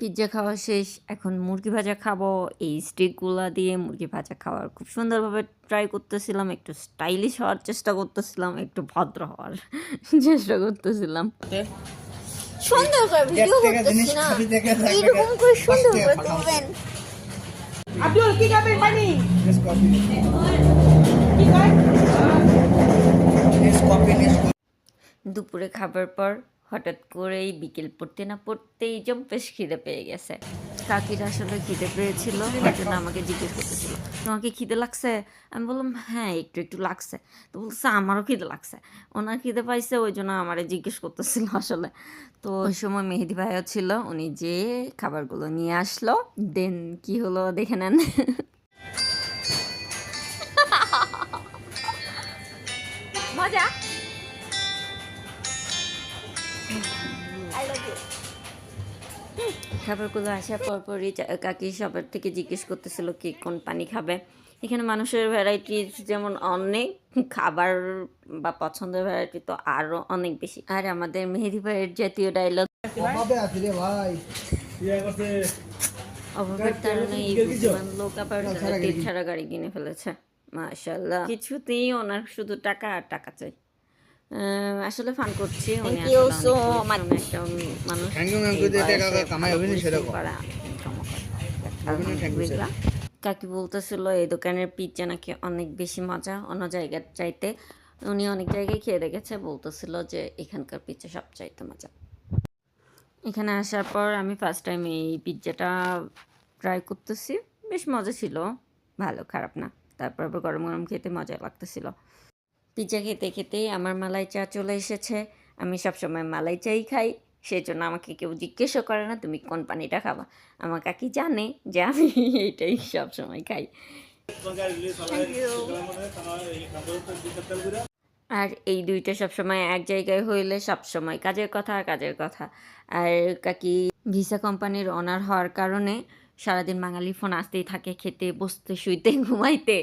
Pizza খাওয়া শেষ, এখন মুরগি ভাজা খাবো। এই স্টিকগুলা দিয়ে মুরগি ভাজা খাওয়ার খুব সুন্দরভাবে ট্রাই করতেছিলাম, একটু স্টাইলিশ হওয়ার চেষ্টা করতেছিলাম, একটু ভদ্র হওয়ার চেষ্টা করতেছিলাম। সুন্দর করে ভিডিও করতেছি না, এইরকম করে সুন্দর করে করবেন। আব্দুল কি খাবেন পানি? দুপুরে খাবার পর হঠাৎ করেই বিকেল পড়তে না পড়তেই জম্পেশ খিদে পেয়ে গেছে। কাকির আসলে খিদে পেয়েছিল, ওই জন্য আমাকে জিজ্ঞেস করতেছিল, তোমাকে খিদে লাগছে? আমি বললাম হ্যাঁ একটু একটু লাগছে। তো বলছে আমারও খিদে লাগছে। ওনার খিদে পাইছে, ওই জন্য আমারে জিজ্ঞেস করতেছিল আসলে। তো ওই সময় মেহেদি ভাইও ছিল, উনি যে খাবারগুলো নিয়ে আসলো। দেন কি হলো দেখে নেন। মজা। I love you. খাবারগুলো আসার পরপরই কাকি সবার থেকে জিজ্ঞেস করতেছিল কি কোন পানি খাবে। এখানে মানুষের ভ্যারাইটি যেমন অনেক, খাবার বা পছন্দের ভ্যারাইটি তো আরও অনেক বেশি। আর আমাদের মেহেদি ভাইয়ের জাতীয় ডায়লগ, অভাবের কারণে এই বুদ্ধিমান লোক আবার তেল ছাড়া গাড়ি কিনে ফেলেছে। মাশাআল্লাহ, কিছুতেই ওনার শুধু টাকা আর টাকা চাই। আসলে ফান করছি, উনি Thank you আসলে so অনেক পরিশ্রমী একটা মানুষ। আলহামদুলিল্লাহ। কাকি বলতেছিল এই দোকানের পিৎজা নাকি অনেক বেশি মজা অন্য জায়গার চাইতে। উনি অনেক জায়গায় খেয়ে দেখেছে, বলতেছিল যে এখানকার পিৎজা সবচাইতে মজা। এখানে আসার পর আমি ফার্স্ট টাইম এই পিৎজাটা ট্রাই করতেছি, বেশ মজা ছিল, ভালো খারাপ না। তারপর আবার গরম গরম খেতে মজা লাগতেছিল। পিৎজা খেতে খেতেই আমার মালাই চা চলে এসেছে। আমি সবসময় মালাই চাই খাই, সেই জন্য আমাকে কেউ জিজ্ঞেসও করে না তুমি কোন পানিটা খাবা। আমার কাকি জানে যে আমি এইটাই সবসময় খাই। আর এই দুইটা সবসময় এক জায়গায় হইলে সবসময় কাজের কথা আর কাজের কথা। আর কাকি ভিসা কোম্পানির ওনার হওয়ার কারণে সারাদিন বাঙালির ফোন আসতেই থাকে, খেতে বসতে শুইতে ঘুমাইতে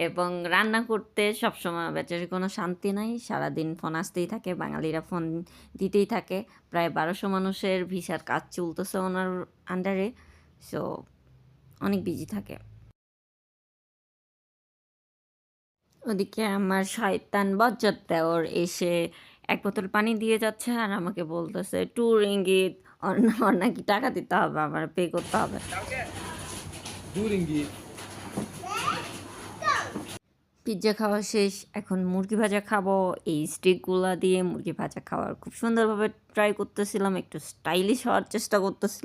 এবং রান্না করতে সবসময় বেচারি কোনো শান্তি নাই। সারাদিন ফোন আসতেই থাকে, বাঙালিরা ফোন দিতেই থাকে। প্রায় 1200 মানুষের ভিসার কাজ চলতেছে ওনার আন্ডারে, সো অনেক বিজি থাকে। ওদিকে আমার শয়তান বজ্জাত দেওর এসে এক বোতল পানি দিয়ে যাচ্ছে আর আমাকে বলতেছে 2 রিঙ্গিত, ওর নাকি টাকা দিতে হবে, আমার পে করতে হবে। পিৎজা খাওয়া শেষ, এখন মুরগি ভাজা খাবো। এই স্টিকগুলা দিয়ে মুরগি ভাজা খাওয়ার খুব সুন্দরভাবে ট্রাই করতেছিলাম, একটু স্টাইলিশ হওয়ার চেষ্টা করতেছিলাম।